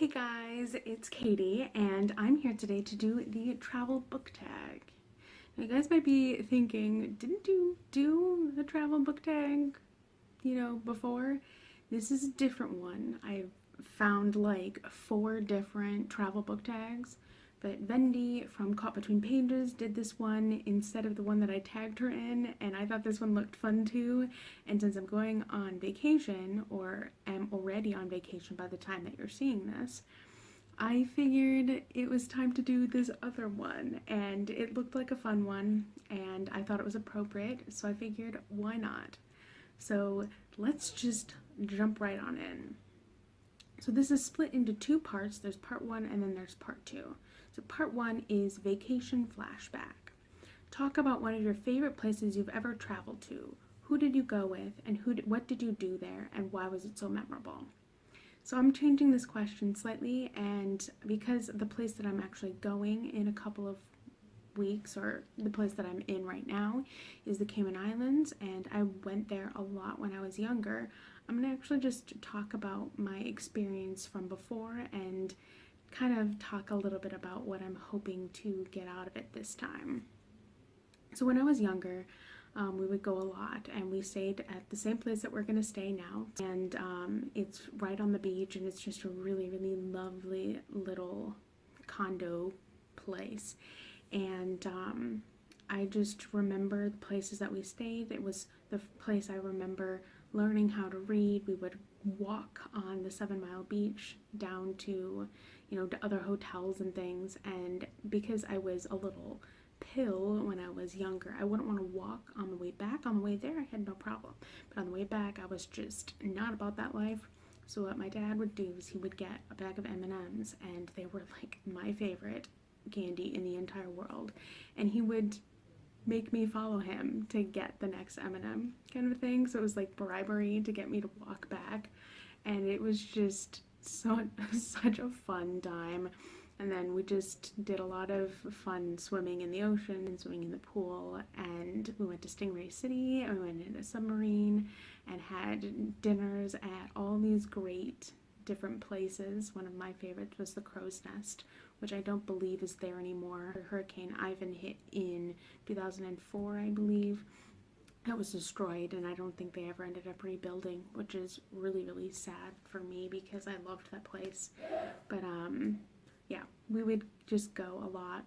Hey guys, it's Katie, and I'm here today to do the travel book tag. Now, you guys might be thinking, didn't you do a travel book tag, before? This is a different one. I've found like 4 different travel book tags, but Vendi from Caught Between Pages did this one instead of the one that I tagged her in, and I thought this one looked fun too. And since I'm going on vacation, or am already on vacation by the time that you're seeing this, I figured it was time to do this other one, and it looked like a fun one, and I thought it was appropriate, so I figured, why not? So let's just jump right on in. So this is split into 2 parts. There's part 1 and then there's part 2. So part 1 is Vacation Flashback. Talk about one of your favorite places you've ever traveled to. Who did you go with, and what did you do there, and why was it so memorable? So I'm changing this question slightly, and because the place that I'm actually going in a couple of weeks, or the place that I'm in right now, is the Cayman Islands, and I went there a lot when I was younger. I'm going to actually just talk about my experience from before and kind of talk a little bit about what I'm hoping to get out of it this time. So when I was younger, we would go a lot, and we stayed at the same place that we're going to stay now, and it's right on the beach, and it's just a really, really lovely little condo place. And I just remember the places that we stayed. It was the place I remember learning how to read. We would walk on the 7 Mile beach down to, to other hotels and things, and because I was a little pill when I was younger, I wouldn't want to walk on the way back. On the way there, I had no problem, but on the way back, I was just not about that life. So what my dad would do is he would get a bag of M&Ms, and they were like my favorite candy in the entire world, and he would make me follow him to get the next M&M kind of thing. So it was like bribery to get me to walk back, and it was just such a fun time. And then we just did a lot of fun swimming in the ocean and swimming in the pool, and we went to Stingray City, and we went in a submarine and had dinners at all these great different places. One of my favorites was the Crow's Nest, which I don't believe is there anymore. Hurricane Ivan hit in 2004, I believe. It was destroyed, and I don't think they ever ended up rebuilding, which is really, really sad for me because I loved that place. But yeah, we would just go a lot.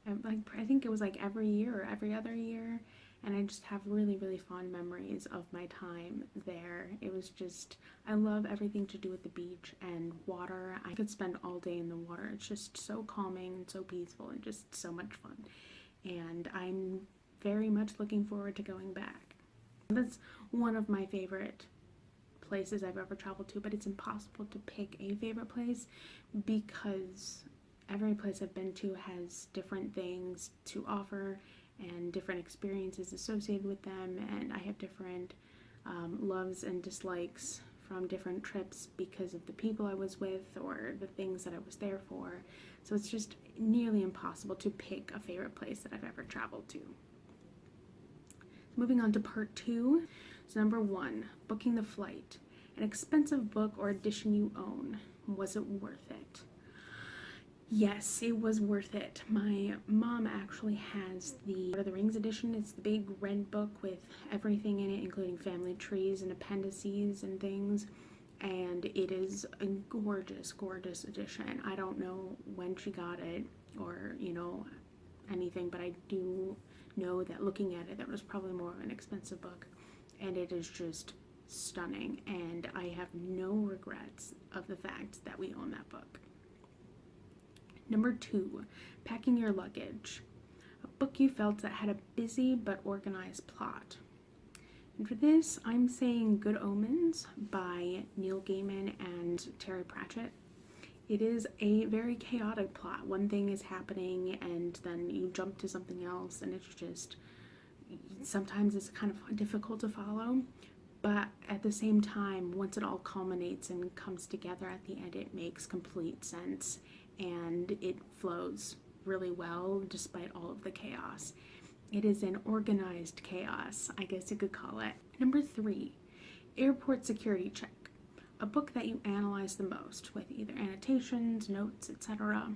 I think it was like every year or every other year, and I just have really, really fond memories of my time there. It was just, I love everything to do with the beach and water. I could spend all day in the water. It's just so calming and so peaceful and just so much fun. And I'm very much looking forward to going back. That's one of my favorite places I've ever traveled to, but it's impossible to pick a favorite place because every place I've been to has different things to offer and different experiences associated with them, and I have different loves and dislikes from different trips because of the people I was with or the things that I was there for. So it's just nearly impossible to pick a favorite place that I've ever traveled to. Moving on to part 2. So number 1, booking the flight. An expensive book or edition you own. Was it worth it? Yes, it was worth it. My mom actually has the Lord of the Rings edition. It's the big red book with everything in it, including family trees and appendices and things. And it is a gorgeous, gorgeous edition. I don't know when she got it or, anything, but I do know that looking at it, that was probably more of an expensive book. And it is just stunning, and I have no regrets of the fact that we own that book. Number 2, packing your luggage. A book you felt that had a busy but organized plot. And for this, I'm saying Good Omens by Neil Gaiman and Terry Pratchett. It is a very chaotic plot. One thing is happening, and then you jump to something else, and it's just, sometimes it's kind of difficult to follow. But at the same time, once it all culminates and comes together at the end, it makes complete sense, and it flows really well despite all of the chaos. It is an organized chaos, I guess you could call it. Number 3, airport security check. a book that you analyze the most with either annotations, notes, etc.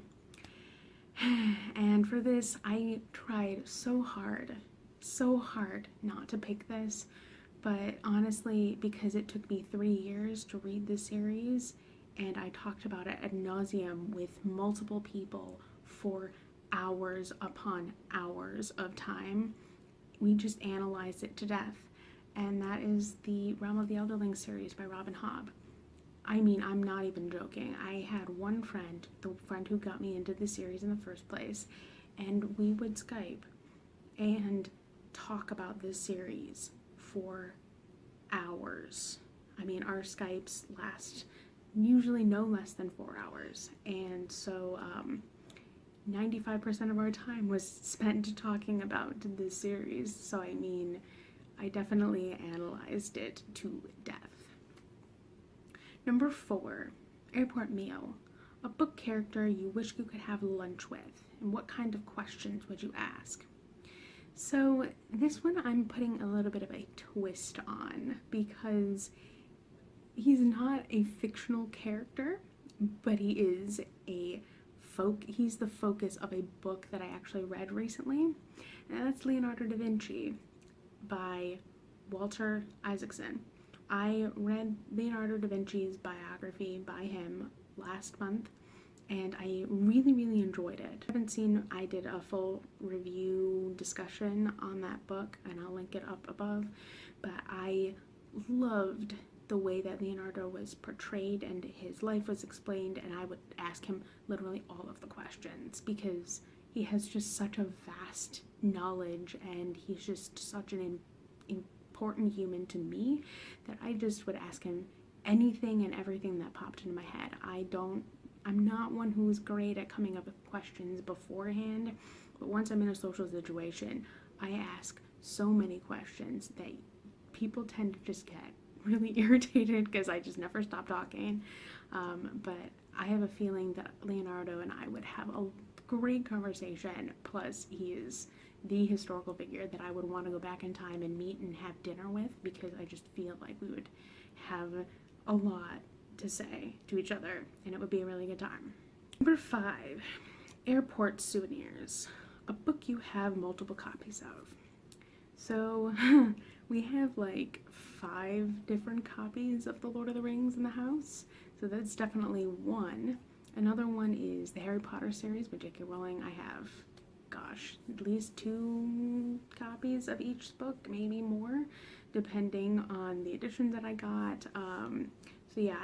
And for this, I tried so hard not to pick this, but honestly, because it took me 3 years to read this series, and I talked about it ad nauseum with multiple people for hours upon hours of time, we just analyzed it to death. And that is the Realm of the Elderling series by Robin Hobb. I mean, I'm not even joking. I had one friend, the friend who got me into the series in the first place, and we would Skype and talk about this series for hours. I mean, our Skypes last usually no less than 4 hours, and so 95% of our time was spent talking about this series. So I mean, I definitely analyzed it to death. Number 4, Airport Meal. A book character you wish you could have lunch with, and what kind of questions would you ask? So this one I'm putting a little bit of a twist on, because he's not a fictional character, but he is he's the focus of a book that I actually read recently, and that's Leonardo da Vinci by Walter Isaacson. I read Leonardo da Vinci's biography by him last month, and I really enjoyed it. I did a full review discussion on that book, and I'll link it up above, but I loved the way that Leonardo was portrayed and his life was explained, and I would ask him literally all of the questions because he has just such a vast knowledge, and he's just such an important human to me that I just would ask him anything and everything that popped into my head. I'm not one who's great at coming up with questions beforehand, but once I'm in a social situation, I ask so many questions that people tend to just get really irritated because I just never stop talking. But I have a feeling that Leonardo and I would have a great conversation. Plus, he is the historical figure that I would want to go back in time and meet and have dinner with, because I just feel like we would have a lot to say to each other, and it would be a really good time. Number 5, Airport Souvenirs. A book you have multiple copies of. So we have like 5 different copies of The Lord of the Rings in the house, so that's definitely one. Another one is the Harry Potter series by J.K. Rowling. I have, at least 2 copies of each book, maybe more, depending on the editions that I got. So yeah,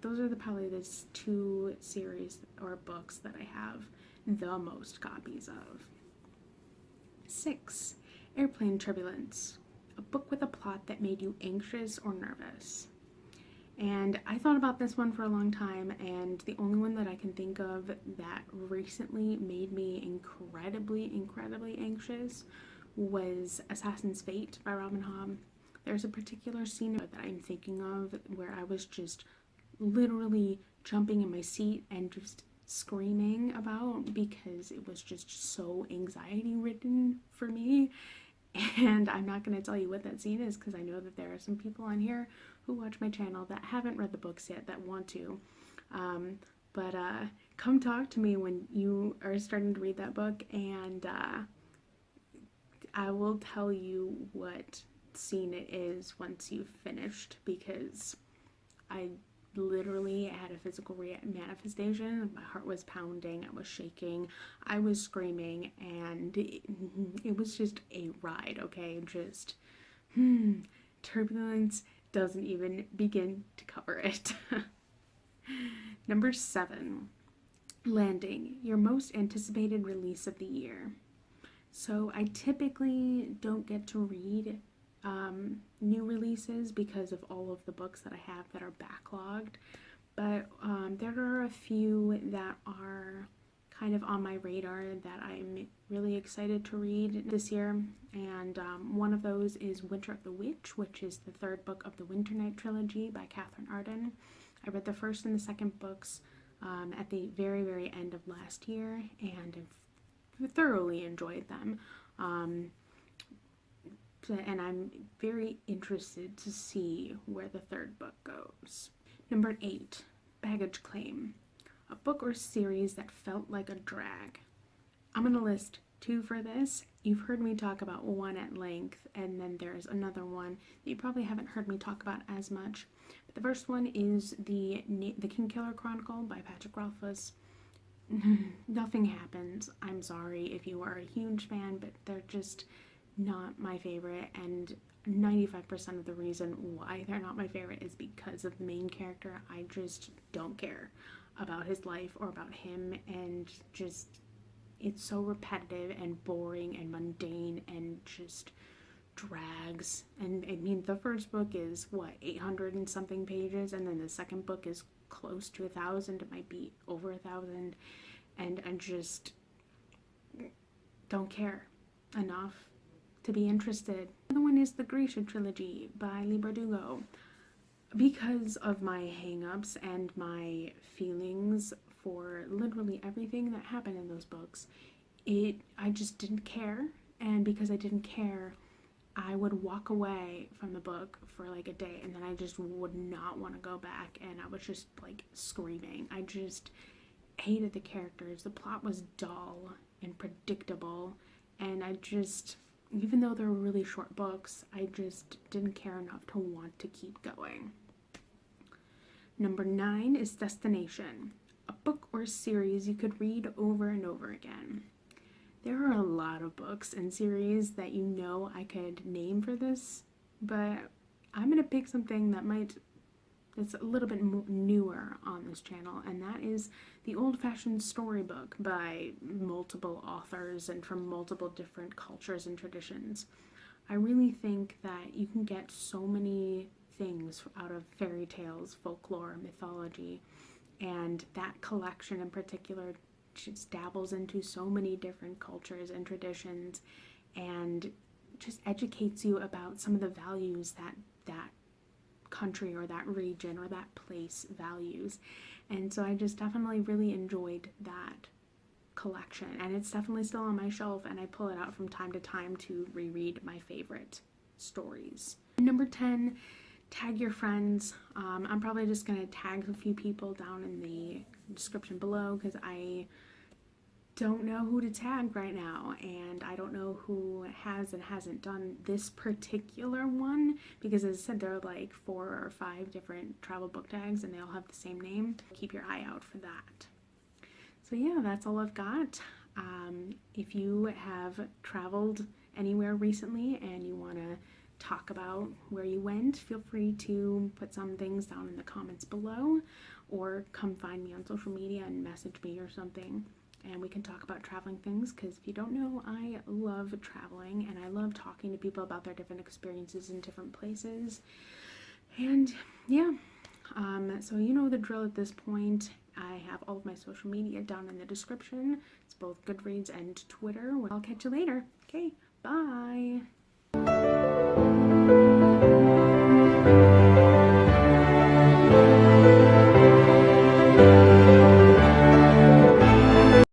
those are probably the 2 series or books that I have the most copies of. 6, Airplane Turbulence. A book with a plot that made you anxious or nervous. And I thought about this one for a long time, and the only one that I can think of that recently made me incredibly anxious was Assassin's Fate by Robin Hobb. There's a particular scene that I'm thinking of where I was just literally jumping in my seat and just screaming about, because it was just so anxiety ridden for me. And I'm not going to tell you what that scene is, because I know that there are some people on here who watch my channel that haven't read the books yet that want to. But come talk to me when you are starting to read that book, and I will tell you what scene it is once you've finished, because I literally had a physical manifestation. My heart was pounding, I was shaking, I was screaming, and it was just a ride, okay? Just, Turbulence doesn't even begin to cover it. Number 7, Landing, your most anticipated release of the year. So I typically don't get to read new releases because of all of the books that I have that are backlogged, but there are a few that are kind of on my radar that I'm really excited to read this year, and one of those is Winter of the Witch, which is the 3rd book of the Winternight trilogy by Catherine Arden. I read the 1st and the 2nd books at the very end of last year, and I've thoroughly enjoyed them. And I'm very interested to see where the 3rd book goes. Number 8, Baggage Claim, a book or series that felt like a drag. I'm going to list 2 for this. You've heard me talk about one at length, and then there's another one that you probably haven't heard me talk about as much. But the first one is the Kingkiller Chronicle by Patrick Rothfuss. Nothing happens. I'm sorry if you are a huge fan, but they're just not my favorite, and 95% of the reason why they're not my favorite is because of the main character. I just don't care about his life or about him, and just it's so repetitive and boring and mundane and just drags. And I mean, the first book is 800 and something pages, and then the second book is close to 1,000. It might be over 1,000, and I just don't care enough to be interested. The other one is the Grisha trilogy by Lee Bardugo. Because of my hang-ups and my feelings for literally everything that happened in those books, I just didn't care. And because I didn't care, I would walk away from the book for like a day, and then I just would not want to go back, and I was just like screaming. I just hated the characters. The plot was dull and predictable, and I just, even though they were really short books, I just didn't care enough to want to keep going. Number 9 is Destination, a book or series you could read over and over again. There are a lot of books and series that you know I could name for this, but I'm going to pick something that's a little bit newer on this channel, and that is the old-fashioned storybook by multiple authors and from multiple different cultures and traditions. I really think that you can get so many things out of fairy tales, folklore, mythology, and that collection in particular just dabbles into so many different cultures and traditions, and just educates you about some of the values that country or that region or that place values. And so I just definitely really enjoyed that collection, and it's definitely still on my shelf, and I pull it out from time to time to reread my favorite stories. Number 10, tag your friends. I'm probably just going to tag a few people down in the description below, because I don't know who to tag right now, and I don't know who has and hasn't done this particular one, because as I said, there are like 4 or 5 different travel book tags, and they all have the same name. Keep your eye out for that. So yeah, that's all I've got. If you have traveled anywhere recently and you want to talk about where you went, feel free to put some things down in the comments below, or come find me on social media and message me or something, and we can talk about traveling things, because if you don't know, I love traveling, and I love talking to people about their different experiences in different places. And yeah, so you know the drill at this point. I have all of my social media down in the description. It's both Goodreads and Twitter. I'll catch you later. Okay, bye.